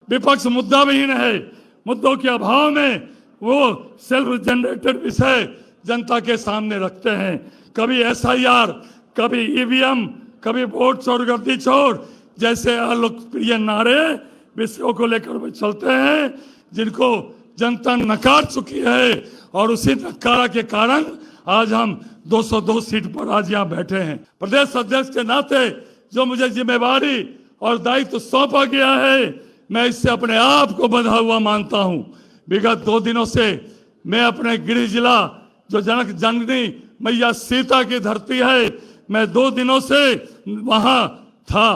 विपक्ष मुद्दा विहीन है। मुद्दों के अभाव में वो सेल्फ जनरेटेड विषय जनता के सामने रखते हैं। कभी SIR, कभी EVM, कभी वोट चोर गर्दी चोर जैसे अलोकप्रिय नारे विषयों को लेकर वे चलते हैं, जिनको जनता नकार चुकी है। और उसी नकारा के कारण आज हम 202 सीट पर आज यहाँ बैठे हैं। प्रदेश अध्यक्ष के नाते जो मुझे जिम्मेवारी और दायित्व सौंपा गया है, मैं इससे अपने आप को बंधा हुआ मानता हूँ। विगत 2 दिनों से मैं अपने गृह जिला जो जनक जननी मैया सीता की धरती है, मैं 2 दिनों से वहां था।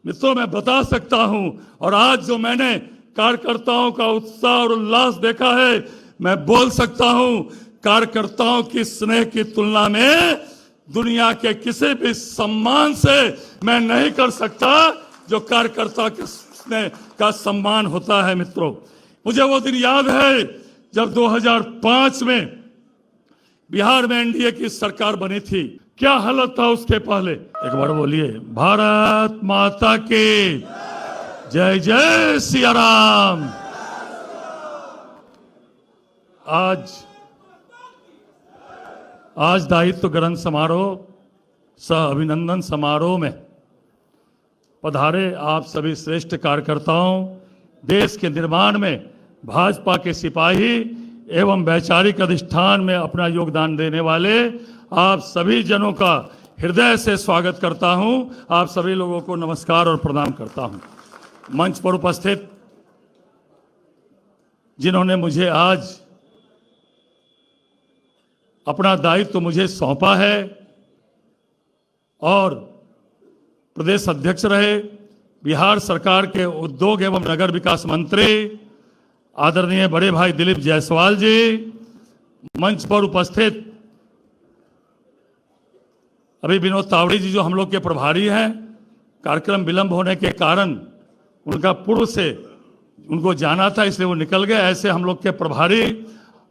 मित्रों, मैं बता सकता हूं। और आज जो मैंने कार्यकर्ताओं का उत्साह और उल्लास देखा है, मैं बोल सकता हूं कार्यकर्ताओं की स्नेह की तुलना में दुनिया के किसी भी सम्मान से मैं नहीं कर सकता जो कार्यकर्ता के स्नेह का सम्मान होता है। मित्रों, मुझे वो दिन याद है जब 2005 में बिहार में NDA की सरकार बनी थी। क्या हालत था उसके पहले? एक बार बोलिए, भारत माता की जय जय सिया राम। आज दायित्व ग्रहण समारोह सह अभिनंदन समारोह में पधारे आप सभी श्रेष्ठ कार्यकर्ताओं, देश के निर्माण में भाजपा के सिपाही एवं वैचारिक अधिष्ठान में अपना योगदान देने वाले आप सभी जनों का हृदय से स्वागत करता हूं। आप सभी लोगों को नमस्कार और प्रणाम करता हूं। मंच पर उपस्थित जिन्होंने मुझे आज अपना दायित्व मुझे सौंपा है और प्रदेश अध्यक्ष रहे, बिहार सरकार के उद्योग एवं नगर विकास मंत्री आदरणीय बड़े भाई दिलीप जायसवाल जी, मंच पर उपस्थित अभी विनोद तावड़ी जी जो हम लोग के प्रभारी हैं, कार्यक्रम विलंब होने के कारण उनका पूर्व से उनको जाना था इसलिए वो निकल गए। ऐसे हम लोग के प्रभारी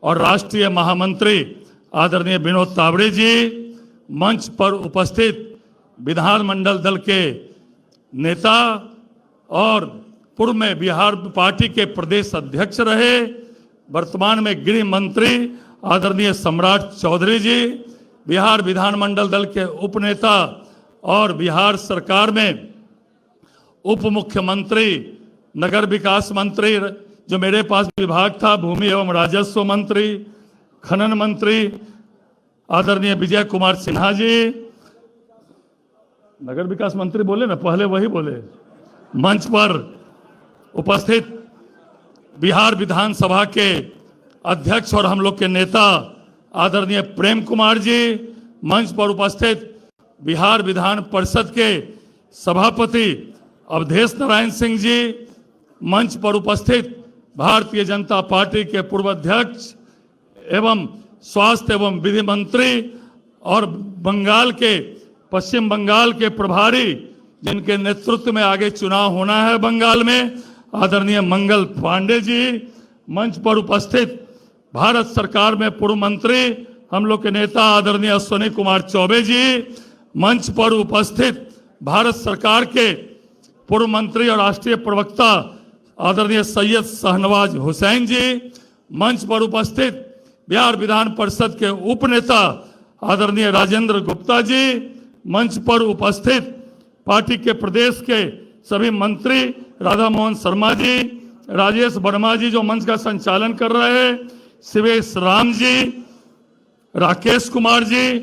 और राष्ट्रीय महामंत्री आदरणीय विनोद तावड़ी जी, मंच पर उपस्थित विधानमंडल दल के नेता और पूर्व में बिहार पार्टी के प्रदेश अध्यक्ष रहे, वर्तमान में गृह मंत्री आदरणीय सम्राट चौधरी जी, बिहार विधानमंडल दल के उपनेता और बिहार सरकार में उप मुख्यमंत्री, नगर विकास मंत्री जो मेरे पास विभाग था, भूमि एवं राजस्व मंत्री, खनन मंत्री आदरणीय विजय कुमार सिन्हा जी, नगर विकास मंत्री बोले ना, पहले वही बोले। मंच पर उपस्थित बिहार विधानसभा के अध्यक्ष और हम लोग के नेता आदरणीय प्रेम कुमार जी, मंच पर उपस्थित बिहार विधान परिषद के सभापति अवधेश नारायण सिंह जी, मंच पर उपस्थित भारतीय जनता पार्टी के पूर्व अध्यक्ष एवं स्वास्थ्य एवं विधि मंत्री और पश्चिम बंगाल के प्रभारी जिनके नेतृत्व में आगे चुनाव होना है बंगाल में, आदरणीय मंगल पांडे जी, मंच पर उपस्थित भारत सरकार में पूर्व मंत्री हम लोग के नेता आदरणीय अश्विनी कुमार चौबे जी, मंच पर उपस्थित भारत सरकार के पूर्व मंत्री और राष्ट्रीय प्रवक्ता आदरणीय सैयद शाहनवाज हुसैन जी, मंच पर उपस्थित बिहार विधान परिषद के उपनेता आदरणीय राजेंद्र गुप्ता जी, मंच पर उपस्थित पार्टी के प्रदेश के सभी मंत्री राधा मोहन शर्मा जी, राजेश वर्मा जी जो मंच का संचालन कर रहे हैं, शिवेश राम जी, राकेश कुमार जी,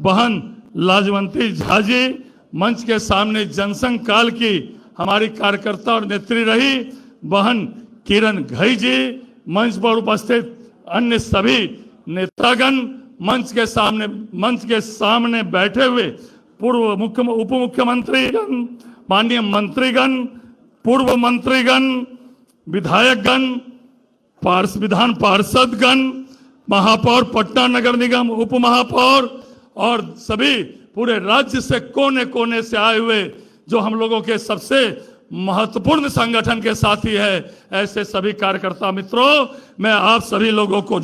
बहन लाजवंती झा जी, मंच के सामने जनसंघ काल की हमारी कार्यकर्ता और नेत्री रही बहन किरण घई जी, मंच पर उपस्थित अन्य सभी नेतागण, मंच के सामने बैठे हुए पूर्व उप मुख्यमंत्री, माननीय मंत्रीगण, पूर्व मंत्रीगण, विधायकगण, विधान पार्षदगण, महापौर पटना नगर निगम, उप महापौर और सभी पूरे राज्य से कोने कोने से आए हुए जो हम लोगों के सबसे महत्वपूर्ण संगठन के साथी है, ऐसे सभी कार्यकर्ता मित्रों, मैं आप सभी लोगों को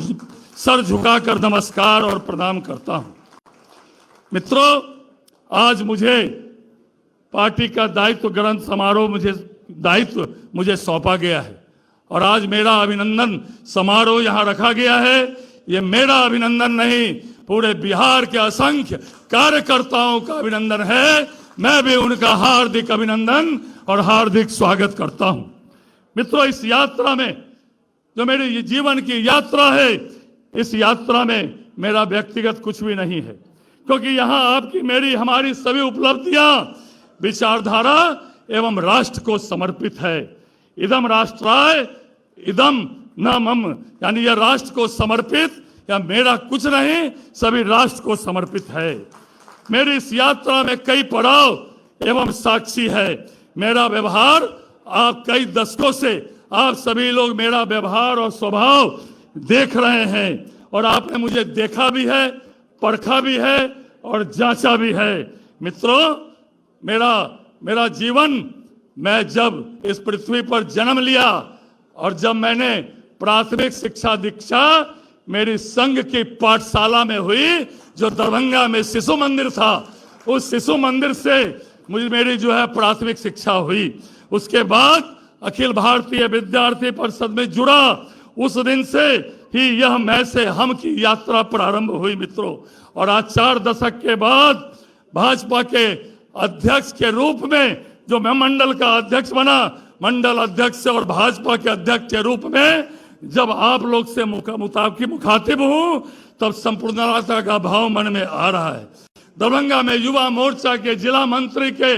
सर झुकाकर नमस्कार और प्रणाम करता हूं। मित्रों, आज मुझे पार्टी का दायित्व ग्रहण समारोह मुझे दायित्व मुझे सौंपा गया है और आज मेरा अभिनंदन समारोह यहाँ रखा गया है। ये मेरा अभिनंदन नहीं, पूरे बिहार के असंख्य कार्यकर्ताओं का अभिनंदन है। मैं भी उनका हार्दिक अभिनंदन और हार्दिक स्वागत करता हूं। मित्रों, इस यात्रा में जो मेरी जीवन की यात्रा है, इस यात्रा में मेरा व्यक्तिगत कुछ भी नहीं है, क्योंकि यहाँ आपकी मेरी हमारी सभी उपलब्धियां विचारधारा एवं राष्ट्र को समर्पित है। इदम राष्ट्राय इदम न मम, यानी यह राष्ट्र को समर्पित या मेरा कुछ नहीं, सभी राष्ट्र को समर्पित है। मेरी इस यात्रा में कई पड़ाव एवं साक्षी है। मेरा व्यवहार आप कई दशकों से आप सभी लोग मेरा व्यवहार और स्वभाव देख रहे हैं और आपने मुझे देखा भी है, परखा भी है और जांचा भी है। मित्रों, मेरा जीवन, मैं जब इस पृथ्वी पर जन्म लिया और जब मैंने प्राथमिक शिक्षा दीक्षा मेरी संघ की पाठशाला में हुई, जो दरभंगा में शिशु मंदिर था, उस शिशु मंदिर से मेरी जो है प्राथमिक शिक्षा हुई। उसके बाद अखिल भारतीय विद्यार्थी परिषद में जुड़ा, उस दिन से ही यह मैं से हम की यात्रा प्रारंभ हुई मित्रों। और आज 4 दशक के बाद भाजपा के अध्यक्ष के रूप में जो मैं मंडल का अध्यक्ष बना, मंडल अध्यक्ष और भाजपा के अध्यक्ष के रूप में जब आप लोग से मुखातिब हूं, तब संपूर्णता का भाव मन में आ रहा है। दरभंगा में युवा मोर्चा के जिला मंत्री के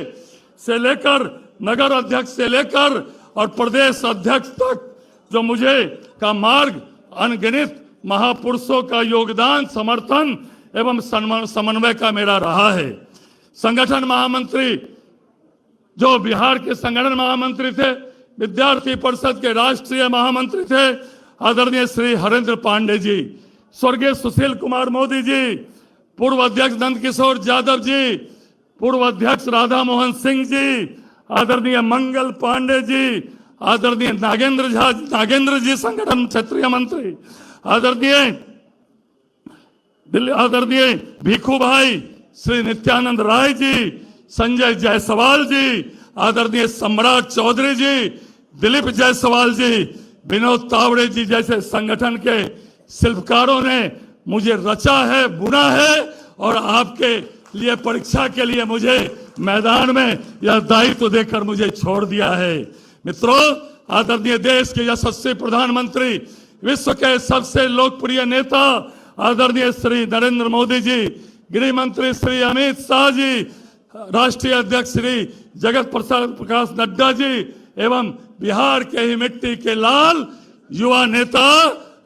से लेकर नगर अध्यक्ष से लेकर और प्रदेश अध्यक्ष तक जो मुझे का मार्ग अनगिनत महापुरुषों का योगदान, समर्थन एवं समन्वय का मेरा रहा है। संगठन महामंत्री, जो बिहार के संगठन महामंत्री थे, विद्यार्थी परिषद के राष्ट्रीय महामंत्री थे आदरणीय श्री हरेंद्र पांडे जी, स्वर्गीय सुशील कुमार मोदी जी, पूर्व अध्यक्ष नंद किशोर यादव जी, पूर्व अध्यक्ष राधा मोहन सिंह जी, आदरणीय मंगल पांडे जी, आदरणीय नागेंद्र जी संगठन क्षेत्रीय मंत्री, आदरणीय भिखू भाई, श्री नित्यानंद राय जी, संजय जायसवाल जी, आदरणीय सम्राट चौधरी जी, दिलीप जायसवाल जी, विनोद तावड़े जी जैसे संगठन के शिल्पकारों ने मुझे रचा है, बुना है और आपके लिए परीक्षा के लिए मुझे मैदान में यह दायित्व देकर मुझे छोड़ दिया है। मित्रों, आदरणीय देश के यशस्वी प्रधानमंत्री, विश्व के सबसे लोकप्रिय नेता आदरणीय श्री नरेंद्र मोदी जी, गृह मंत्री श्री अमित शाह जी, राष्ट्रीय अध्यक्ष श्री जगत प्रकाश नड्डा जी एवं बिहार के ही मिट्टी के लाल युवा नेता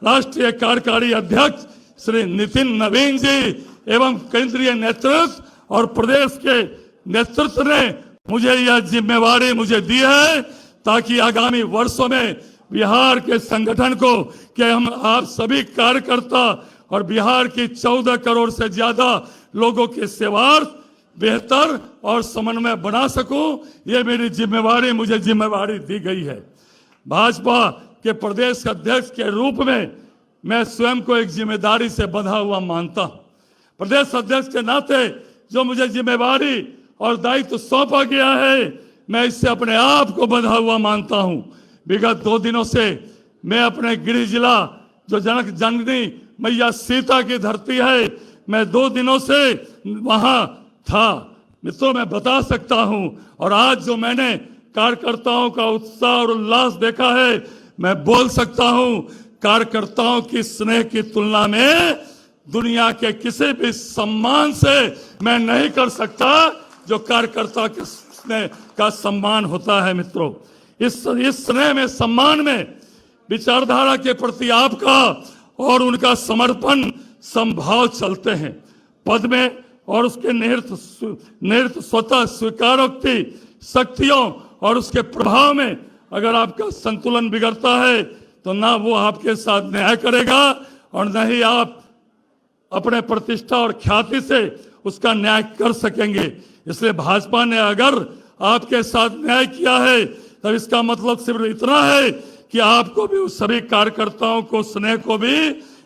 राष्ट्रीय कार्यकारी अध्यक्ष श्री नितिन नवीन जी एवं केंद्रीय नेतृत्व और प्रदेश के नेतृत्व ने मुझे यह जिम्मेवारी मुझे दी है, ताकि आगामी वर्षों में बिहार के संगठन को कि हम आप सभी कार्यकर्ता और बिहार की 14 करोड़ से ज्यादा लोगों के सेवार्थ बेहतर और समन्वय बना सकूं, ये मेरी जिम्मेवारी मुझे जिम्मेवारी दी गई है। भाजपा के प्रदेश अध्यक्ष के रूप में मैं स्वयं को एक जिम्मेदारी से बंधा हुआ मानता हूं। प्रदेश अध्यक्ष के नाते जो मुझे जिम्मेवारी और दायित्व सौंपा गया है, मैं इससे अपने आप को बंधा हुआ मानता हूं। विगत 2 दिनों से मैं अपने गृह जिला जो जनक जननी मैया सीता की धरती है, मैं 2 दिनों से वहां था। मित्रों, मैं बता सकता हूं, और आज जो मैंने कार्यकर्ताओं का उत्साह और उल्लास देखा है, मैं बोल सकता हूं, कार्यकर्ताओं की स्नेह की तुलना में दुनिया के किसी भी सम्मान से मैं नहीं कर सकता जो कार्यकर्ता के स्नेह का सम्मान होता है। मित्रों, इस स्नेह में, सम्मान में विचारधारा के प्रति आपका और उनका समर्पण संभाव चलते हैं। पद में और उसके निहित स्वतः स्वीकारोक्ति शक्तियों और उसके प्रभाव में अगर आपका संतुलन बिगड़ता है, तो ना वो आपके साथ न्याय करेगा और न ही आप अपने प्रतिष्ठा और ख्याति से उसका न्याय कर सकेंगे। इसलिए भाजपा ने अगर आपके साथ न्याय किया है, तब इसका मतलब सिर्फ इतना है कि आपको भी उस सभी कार्यकर्ताओं को, स्नेह को भी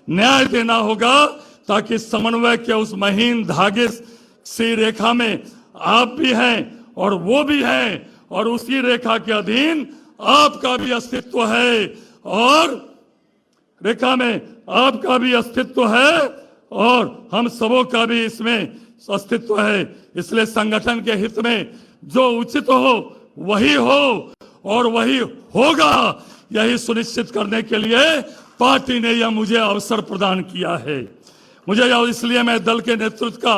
न्याय देना होगा, ताकि समन्वय के उस महीन धागे सी रेखा में आप भी हैं और वो भी हैं, और उसी रेखा के अधीन आपका भी अस्तित्व है और रेखा में आपका भी अस्तित्व है और हम सबों का भी इसमें अस्तित्व है। इसलिए संगठन के हित में जो उचित हो वही हो और वही होगा, यही सुनिश्चित करने के लिए पार्टी ने यह मुझे अवसर प्रदान किया है। मुझे इसलिए मैं दल के नेतृत्व का,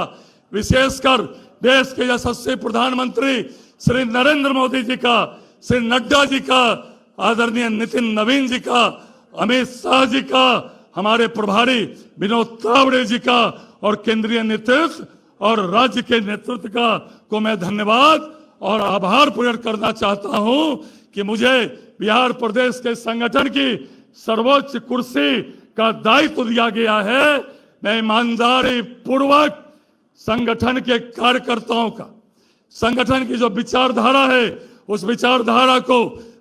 विशेषकर देश के यशस्वी प्रधानमंत्री श्री नरेंद्र मोदी जी का, श्री नड्डा जी का, आदरणीय नितिन नवीन जी का, अमित शाह जी का, हमारे प्रभारी विनोद तावड़े जी का और केंद्रीय नेतृत्व और राज्य के नेतृत्व का को मैं धन्यवाद और आभार प्रकट करना चाहता हूं कि मुझे बिहार प्रदेश के संगठन की सर्वोच्च कुर्सी का दायित्व दिया गया है। मैं ईमानदारी पूर्वक संगठन के कार्यकर्ताओं का, संगठन की जो विचारधारा है उस विचारधारा को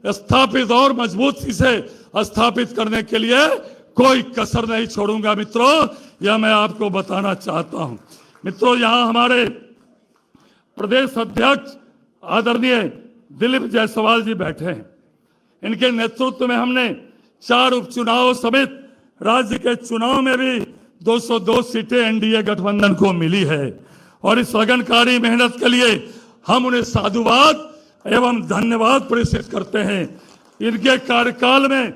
स्थापित और मजबूती से स्थापित करने के लिए कोई कसर नहीं छोड़ूंगा। मित्रों, यह मैं आपको बताना चाहता हूं। मित्रों, यहां हमारे प्रदेश अध्यक्ष आदरणीय दिलीप जायसवाल जी बैठे हैं। इनके नेतृत्व में हमने 4 उपचुनाव समेत राज्य के चुनाव में भी 202 सीटें एनडीए गठबंधन को मिली है और इस लगनकारी मेहनत के लिए हम उन्हें साधुवाद एवं धन्यवाद प्रेषित करते हैं। इनके कार्यकाल में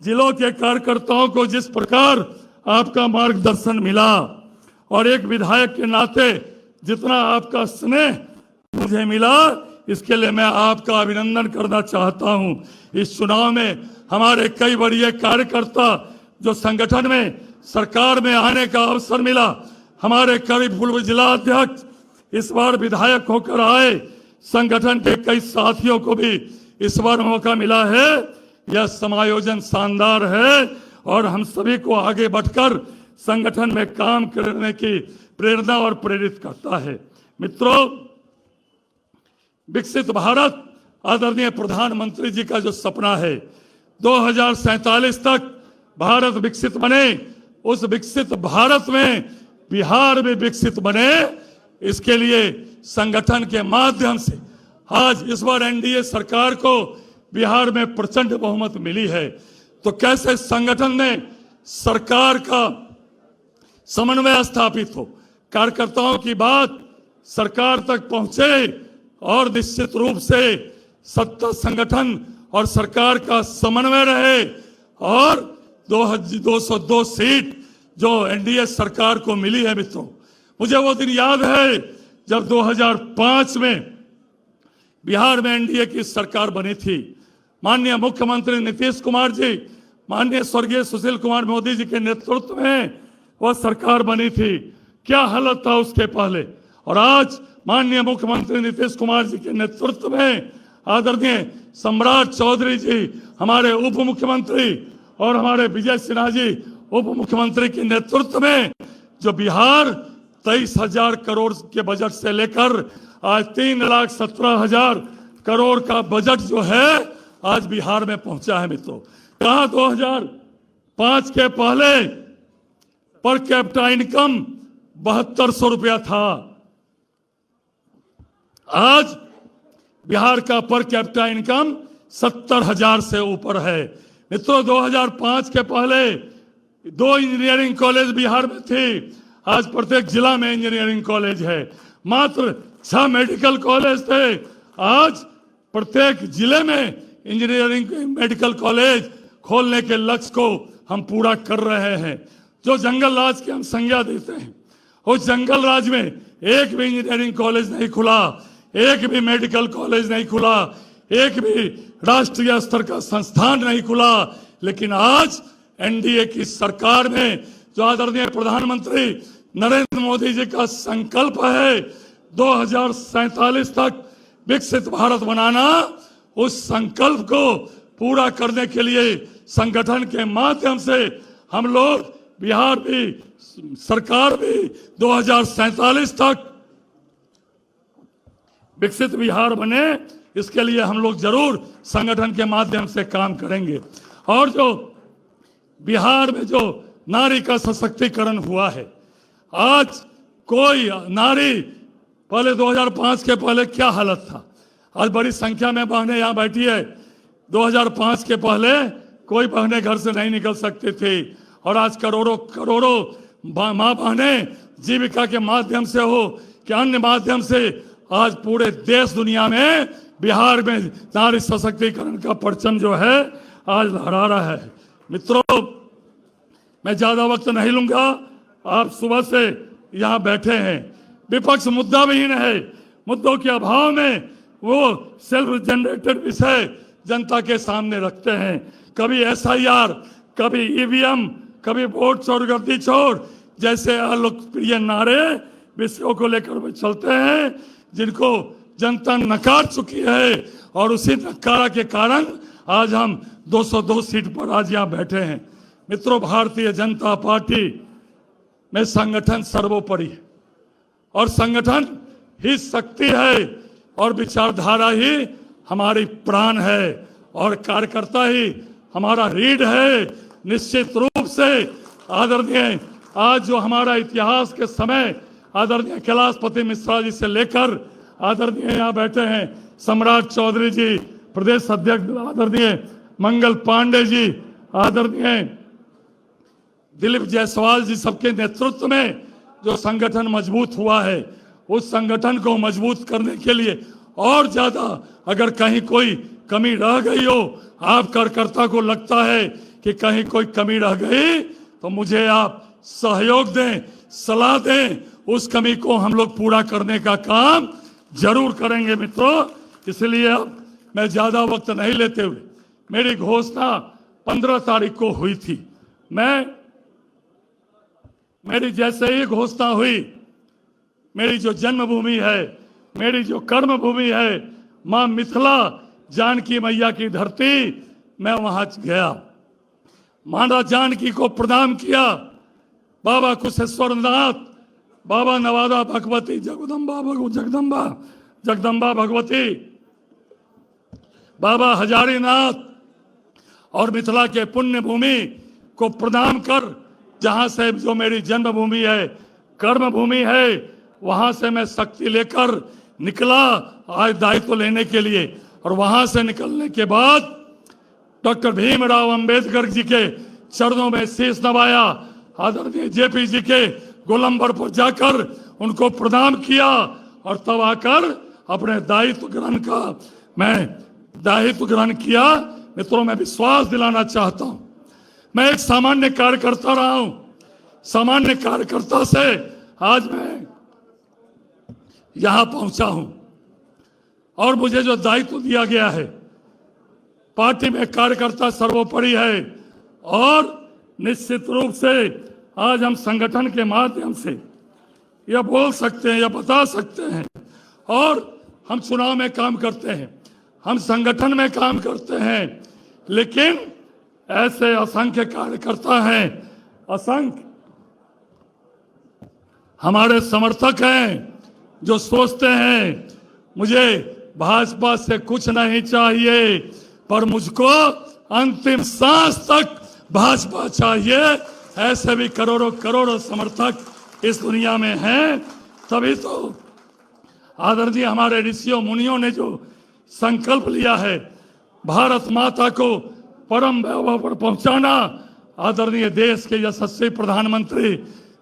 जिलों के कार्यकर्ताओं को जिस प्रकार आपका मार्गदर्शन मिला और एक विधायक के नाते जितना आपका स्नेह मुझे मिला, इसके लिए मैं आपका अभिनंदन करना चाहता हूं। इस चुनाव में हमारे कई वरीय कार्यकर्ता जो संगठन में सरकार में आने का अवसर मिला, हमारे करीब पूर्व जिला अध्यक्ष इस बार विधायक होकर आए, संगठन के कई साथियों को भी इस बार मौका मिला है। यह समायोजन शानदार है और हम सभी को आगे बढ़कर संगठन में काम करने की प्रेरणा और प्रेरित करता है। मित्रों, विकसित भारत आदरणीय प्रधानमंत्री जी का जो सपना है 2047 तक भारत विकसित बने, उस विकसित भारत में बिहार भी विकसित बने, इसके लिए संगठन के माध्यम से आज इस बार एनडीए सरकार को बिहार में प्रचंड बहुमत मिली है। तो कैसे संगठन में सरकार का समन्वय स्थापित हो, कार्यकर्ताओं की बात सरकार तक पहुंचे और निश्चित रूप से सत्ता संगठन और सरकार का समन्वय रहे और 202 सीट जो एनडीए सरकार को मिली है। मित्रों, मुझे वो दिन याद है जब 2005 में बिहार में एनडीए की सरकार बनी थी। माननीय मुख्यमंत्री नीतीश कुमार जी, माननीय स्वर्गीय सुशील कुमार मोदी जी के नेतृत्व में वह सरकार बनी थी। क्या हालत था उसके पहले, और आज माननीय मुख्यमंत्री नीतीश कुमार जी के नेतृत्व में आदरणीय सम्राट चौधरी जी हमारे उप मुख्यमंत्री और हमारे विजय सिन्हा जी उप मुख्यमंत्री के नेतृत्व में जो बिहार 23,000 करोड़ के बजट से लेकर आज 3,17,000 करोड़ का बजट जो है आज बिहार में पहुंचा है। मित्रों, कहा 2005 के पहले पर कैपिटा इनकम 7200 रुपया था, आज बिहार का पर कैपिटा इनकम 70,000 से ऊपर है। मित्रों, 2005 के पहले 2 इंजीनियरिंग कॉलेज बिहार में थी, आज प्रत्येक जिला में इंजीनियरिंग कॉलेज है। मात्र 6 मेडिकल कॉलेज थे, आज प्रत्येक जिले में इंजीनियरिंग मेडिकल कॉलेज खोलने के लक्ष्य को हम पूरा कर रहे हैं। जो जंगल राज की हम संज्ञा देते हैं, उस जंगल राज में एक भी इंजीनियरिंग कॉलेज नहीं खुला, एक भी मेडिकल कॉलेज नहीं खुला, एक भी राष्ट्रीय स्तर का संस्थान नहीं खुला। लेकिन आज एनडीए की सरकार में जो आदरणीय प्रधानमंत्री नरेंद्र मोदी जी का संकल्प है 2047 तक विकसित भारत बनाना, उस संकल्प को पूरा करने के लिए संगठन के माध्यम से हम लोग बिहार भी, सरकार भी 2047 तक विकसित बिहार बने, इसके लिए हम लोग जरूर संगठन के माध्यम से काम करेंगे। और जो बिहार में जो नारी का सशक्तिकरण हुआ है, आज कोई नारी, पहले 2005 के पहले क्या हालत था, आज बड़ी संख्या में बहनें यहाँ बैठी है। 2005 के पहले कोई बहनें घर से नहीं निकल सकती थी और आज करोड़ों करोड़ों माँ बहनें जीविका के माध्यम से हो कि अन्य माध्यम से आज पूरे देश दुनिया में बिहार में नारी सशक्तिकरण का परचम जो है आज लहरा रहा है। मित्रों, मैं ज्यादा वक्त नहीं लूंगा। आप सुबह से यहाँ बैठे हैं, विपक्ष मुद्दा विहीन है। मुद्दों के अभाव में वो सेल्फ जनरेटेड विषय जनता के सामने रखते हैं। कभी SIR, कभी EVM, कभी वोट चोर गर्दी चोर जैसे अलोकप्रिय नारे विषयों को लेकर वे चलते हैं, जिनको जनता नकार चुकी है। और उसी नकारा के कारण आज हम 202 सीट पर आज यहाँ बैठे हैं। मित्रों, भारतीय जनता पार्टी में संगठन सर्वोपरि है और संगठन ही शक्ति है और विचारधारा ही हमारी प्राण है और कार्यकर्ता ही हमारा रीढ़ है। निश्चित रूप से आदरणीय आज जो हमारा इतिहास के समय आदरणीय कैलाशपति मिश्रा जी से लेकर आदरणीय यहाँ बैठे हैं सम्राट चौधरी जी, प्रदेश अध्यक्ष आदरणीय मंगल पांडे जी, आदरणीय दिलीप जायसवाल जी, सबके नेतृत्व में जो संगठन मजबूत हुआ है, उस संगठन को मजबूत करने के लिए और ज्यादा अगर कहीं कोई कमी रह गई हो, आप कार्यकर्ता को लगता है कि कहीं कोई कमी रह गई, तो मुझे आप सहयोग दें, सलाह दें। उस कमी को हम लोग पूरा करने का काम जरूर करेंगे मित्रों। इसलिए अब मैं ज्यादा वक्त नहीं लेते हुए, मेरी घोषणा 15 तारीख को हुई थी। मेरी जैसे ही घोषणा हुई, मेरी जो जन्मभूमि है, मेरी जो कर्म भूमि है, मां मिथिला जानकी मैया की धरती, मैं वहां गया, माता जानकी को प्रणाम किया। बाबा कुशेश्वर नाथ, बाबा नवादा भगवती, जगदम्बा भगवती, बाबा हजारी नाथ और मिथिला के पुण्य भूमि को प्रणाम कर, जहां से जो मेरी जन्मभूमि है, कर्म भूमि है, वहां से मैं शक्ति लेकर निकला आज दायित्व लेने के लिए। और वहां से निकलने के बाद डॉक्टर भीमराव अंबेडकर जी के चरणों में शीश नवाया, आदरणीय JP जी के गोलंबर पर जाकर उनको प्रणाम किया और तब आकर अपने दायित्व ग्रहण किया। मित्रों, मैं विश्वास दिलाना चाहता हूं, मैं एक सामान्य कार्यकर्ता रहा हूं। सामान्य कार्यकर्ता से आज मैं यहां पहुंचा हूं और मुझे जो दायित्व दिया गया है, पार्टी में कार्यकर्ता सर्वोपरि है और निश्चित रूप से आज हम संगठन के माध्यम से यह बोल सकते हैं, यह बता सकते हैं। और हम चुनाव में काम करते हैं, हम संगठन में काम करते हैं, लेकिन ऐसे असंख्य कार्यकर्ता हैं, असंख्य हमारे समर्थक हैं जो सोचते हैं मुझे भाजपा से कुछ नहीं चाहिए, पर मुझको अंतिम सांस तक भाजपा चाहिए। ऐसे भी करोड़ों करोड़ों समर्थक इस दुनिया में हैं। तभी तो आदरणीय हमारे ऋषियों मुनियों ने जो संकल्प लिया है भारत माता को परम वैभव पर पहुंचाना, आदरणीय देश के यशस्वी प्रधानमंत्री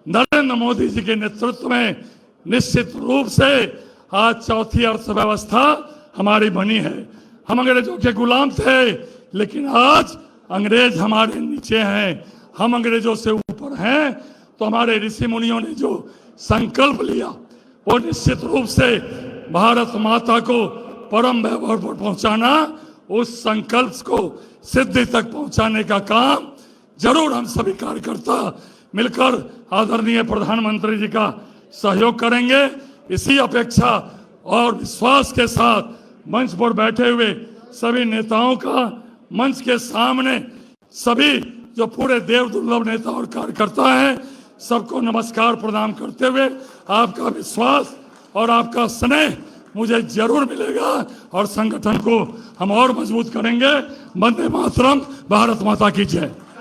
नरेंद्र मोदी जी के नेतृत्व में निश्चित रूप से आज चौथी अर्थव्यवस्था हमारी बनी है। हम अंग्रेजों के गुलाम थे, लेकिन आज अंग्रेज हमारे नीचे हैं, हम अंग्रेजों से ऊपर हैं। तो हमारे ऋषि मुनियों ने जो संकल्प लिया, वो निश्चित रूप से भारत माता को परम वैभव पर पहुंचाना, उस संकल्प को सिद्धि तक पहुंचाने का काम जरूर हम सभी कार्यकर्ता मिलकर आदरणीय प्रधानमंत्री जी का सहयोग करेंगे। इसी अपेक्षा और विश्वास के साथ मंच पर बैठे हुए सभी नेताओं का मंच के सामने सभी जो पूरे देव दुर्लभ नेता और कार्यकर्ता हैं, सबको नमस्कार प्रदान करते हुए आपका विश्वास और आपका स्नेह मुझे जरूर मिलेगा और संगठन को हम और मजबूत करेंगे। वंदे मातरम, भारत माता की जय।